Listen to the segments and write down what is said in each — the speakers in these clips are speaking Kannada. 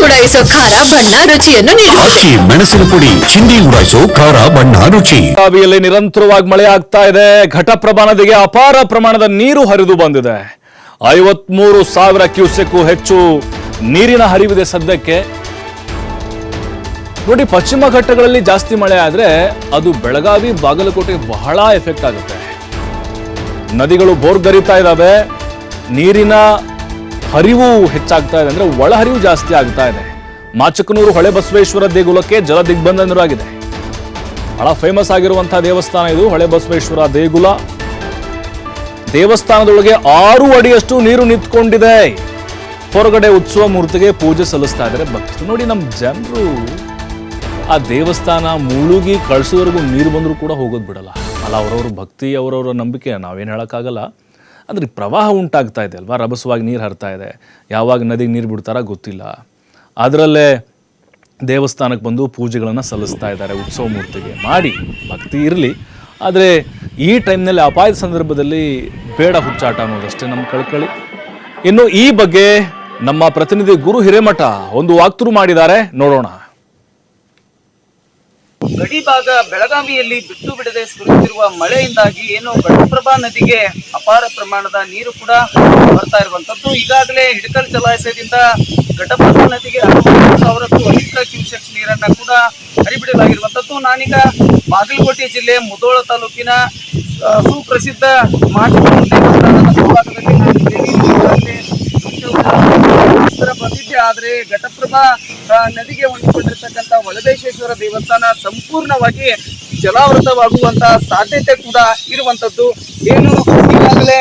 ಉಡಾಯಿಸೋ ಖಾರ ಬಣ್ಣ ರುಚಿಯನ್ನು ಅಕ್ಕಿ ಮೆಣಸಿನ ಪುಡಿ ಚಿಂದಿ ಉಡಾಯಿಸೋ ಖಾರ ಬಣ್ಣ ರುಚಿ. ಬೆಳಗಾವಿಯಲ್ಲಿ ನಿರಂತರವಾಗಿ ಮಳೆ ಆಗ್ತಾ ಇದೆ. ಘಟಪ್ರಭಾ ನದಿಗೆ ಅಪಾರ ಪ್ರಮಾಣದ ನೀರು ಹರಿದು ಬಂದಿದೆ. 53,000 ಕ್ಯೂಸೆಕ್ಗೂ ಹೆಚ್ಚು ನೀರಿನ ಹರಿವಿದೆ ಸದ್ಯಕ್ಕೆ. ನೋಡಿ, ಪಶ್ಚಿಮ ಘಟ್ಟಗಳಲ್ಲಿ ಜಾಸ್ತಿ ಮಳೆ ಆದ್ರೆ ಅದು ಬೆಳಗಾವಿ ಬಾಗಲಕೋಟೆ ಬಹಳ ಎಫೆಕ್ಟ್ ಆಗುತ್ತೆ. ನದಿಗಳು ಬೋರ್ಗರಿತಾ ಇದ್ದಾವೆ, ನೀರಿನ ಹರಿವು ಹೆಚ್ಚಾಗ್ತಾ ಇದೆ, ಅಂದ್ರೆ ಒಳಹರಿವು ಜಾಸ್ತಿ ಆಗ್ತಾ ಇದೆ. ಮಾಚಕನೂರು ಹೊಳೆ ಬಸವೇಶ್ವರ ದೇಗುಲಕ್ಕೆ ಜಲ ದಿಗ್ಬಂಧನ ಆಗಿದೆ. ಬಹಳ ಫೇಮಸ್ ಆಗಿರುವಂತಹ ದೇವಸ್ಥಾನ ಇದು, ಹೊಳೆ ಬಸವೇಶ್ವರ ದೇಗುಲ. ದೇವಸ್ಥಾನದೊಳಗೆ 6 ಅಡಿಯಷ್ಟು ನೀರು ನಿಂತ್ಕೊಂಡಿದೆ. ಹೊರಗಡೆ ಉತ್ಸವ ಮೂರ್ತಿಗೆ ಪೂಜೆ ಸಲ್ಲಿಸ್ತಾ ಇದ್ದಾರೆ ಭಕ್ತರು. ನೋಡಿ, ನಮ್ಮ ಜನರು ಆ ದೇವಸ್ಥಾನ ಮುಳುಗಿ ಕಳಿಸೋವರೆಗೂ ನೀರು ಬಂದರೂ ಕೂಡ ಹೋಗೋದು ಬಿಡಲ್ಲ ಅಲ್ಲ. ಅವರವ್ರ ಭಕ್ತಿ, ಅವರವರ ನಂಬಿಕೆ, ನಾವೇನು ಹೇಳೋಕ್ಕಾಗಲ್ಲ. ಅಂದರೆ ಪ್ರವಾಹ ಉಂಟಾಗ್ತಾ ಇದೆ ಅಲ್ವಾ, ರಭಸವಾಗಿ ನೀರು ಹರಿತಾ ಇದೆ. ಯಾವಾಗ ನದಿಗೆ ನೀರು ಬಿಡ್ತಾರ ಗೊತ್ತಿಲ್ಲ. ಅದರಲ್ಲೇ ದೇವಸ್ಥಾನಕ್ಕೆ ಬಂದು ಪೂಜೆಗಳನ್ನು ಸಲ್ಲಿಸ್ತಾ ಇದ್ದಾರೆ. ಉತ್ಸವ ಮೂರ್ತಿಗೆ ಮಾಡಿ ಭಕ್ತಿ ಇರಲಿ, ಆದರೆ ಈ ಟೈಮ್ನಲ್ಲಿ ಅಪಾಯದ ಸಂದರ್ಭದಲ್ಲಿ ಬೇಡ ಹುಚ್ಚಾಟ ಅನ್ನೋದಷ್ಟೇ ನಮ್ಮ ಕಳ್ಕಳಿ. ಇನ್ನು ಈ ಬಗ್ಗೆ ನಮ್ಮ ಪ್ರತಿನಿಧಿ ಗುರು ಹಿರೇಮಠ ಒಂದು ವಾಕ್ತುರು ಮಾಡಿದ್ದಾರೆ, ನೋಡೋಣ. ಗಡಿ ಭಾಗ ಬೆಳಗಾವಿಯಲ್ಲಿ ಬಿಟ್ಟು ಬಿಡದೆ ಸುರಿಯುತ್ತಿರುವ ಮಳೆಯಿಂದಾಗಿ ಏನು ಘಟಪ್ರಭಾ ನದಿಗೆ ಅಪಾರ ಪ್ರಮಾಣದ ನೀರು ಕೂಡ ಬರ್ತಾ ಇರುವಂತದ್ದು. ಈಗಾಗಲೇ ಹಿಡಕಲ್ ಜಲಾಶಯದಿಂದ ಘಟಪ್ರಭಾ ನದಿಗೆ 60,000ಕ್ಕೂ ಅಧಿಕ ಕ್ಯೂಸೆಕ್ಸ್ ನೀರನ್ನ ಕೂಡ ಹರಿಬಿಡಲಾಗಿರುವಂತದ್ದು. ನಾನೀಗ ಬಾಗಲಕೋಟೆ ಜಿಲ್ಲೆ ಮುಧೋಳ ತಾಲೂಕಿನ ಸುಪ್ರಸಿದ್ಧ ಮಾಚಕನೂರು ದೇವಸ್ಥಾನದ ಮುಂಭಾಗದಲ್ಲಿ ಬಂದಿದ್ದೆ. ಆದ್ರೆ ಘಟಪ್ರಭಾ ನದಿಗೆ ಹೊಂದಿಕೊಂಡಿರ್ತಕ್ಕಂಥ ಒಳಬೇಶ್ವೇಶ್ವರ ದೇವಸ್ಥಾನ ಸಂಪೂರ್ಣವಾಗಿ ಜಲಾವೃತವಾಗುವಂತಹ ಸಾಧ್ಯತೆ ಕೂಡ ಇರುವಂತದ್ದು. ಏನು ಈಗಾಗಲೇ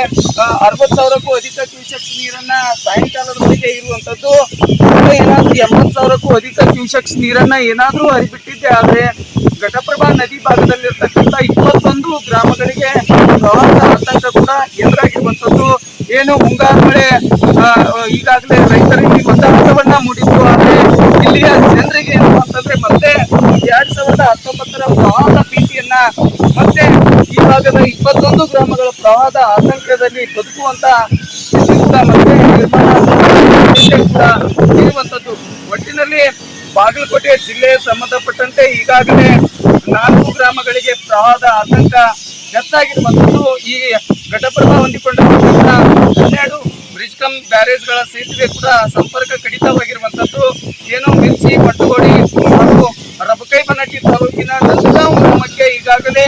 60,000ಕ್ಕೂ ಅಧಿಕ ಕ್ಯೂಸೆಕ್ಸ್ ನೀರನ್ನ ಸಾಯಂಕಾಲದವರೆಗೆ ಇರುವಂತದ್ದು. ಏನಾದ್ರೂ 80,000ಕ್ಕೂ ಅಧಿಕ ಕ್ಯೂಸೆಕ್ಸ್ ನೀರನ್ನ ಏನಾದ್ರೂ ಹರಿಬಿಟ್ಟಿದ್ದೆ ಆದ್ರೆ ಘಟಪ್ರಭಾ ನದಿ ಭಾಗದಲ್ಲಿರ್ತಕ್ಕಂಥ 21 ಗ್ರಾಮಗಳಿಗೆ ಪ್ರವಾಹದ ಆತಂಕ ಕೂಡ ಎದುರಾಗಿರುವಂತದ್ದು. ಏನು ಮುಂಗಾರು ಮಳೆ ಈಗಾಗಲೇ ರೈತರಿಗೆ ಮಂದಹಾಸವನ್ನ ಮೂಡಿತ್ತು. ಆದ್ರೆ ಇಲ್ಲಿಯ ಜನರಿಗೆ ಏನು ಅಂತಂದ್ರೆ ಮತ್ತೆ 2019ರ ಪ್ರವಾಹದ ಭೀತಿಯನ್ನ ಮತ್ತೆ ಈ ಭಾಗದ 21 ಗ್ರಾಮಗಳ ಪ್ರವಾಹದ ಆತಂಕದಲ್ಲಿ ಬದುಕುವಂತ ಮತ್ತೆ ನಿರ್ಮಾಣ ಕೂಡ ಇರುವಂತದ್ದು. ಒಟ್ಟಿನಲ್ಲಿ ಬಾಗಲಕೋಟೆ ಜಿಲ್ಲೆಗೆ ಸಂಬಂಧಪಟ್ಟಂತೆ ಈಗಾಗಲೇ 4 ಗ್ರಾಮಗಳಿಗೆ ಪ್ರವಾಹದ ಆತಂಕ ಹೆಚ್ಚಾಗಿರುವಂತದ್ದು. ಈ ಘಟಪ್ರಭಾ ಹೊಂದಿಕೊಂಡಿರುವಂತಹ 12 ಬ್ರಿಡ್ಜ್ ಕಮ್ ಬ್ಯಾರೇಜ್ಗಳ ಸೇತುವೆ ಕೂಡ ಸಂಪರ್ಕ ಕಡಿತವಾಗಿರುವಂತದ್ದು. ಏನು ಮಿರ್ಚಿ, ಮಟ್ಟಗೋಡಿ ಹಾಗೂ ರಬಕೈಬನಟ್ಟಿ ತಾಲೂಕಿನ ನಂದಗಾಂವ್ ಗ್ರಾಮಕ್ಕೆ ಈಗಾಗಲೇ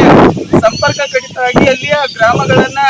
ಸಂಪರ್ಕ ಕಡಿತ ಆಗಿ ಅಲ್ಲಿಯ ಗ್ರಾಮಗಳನ್ನ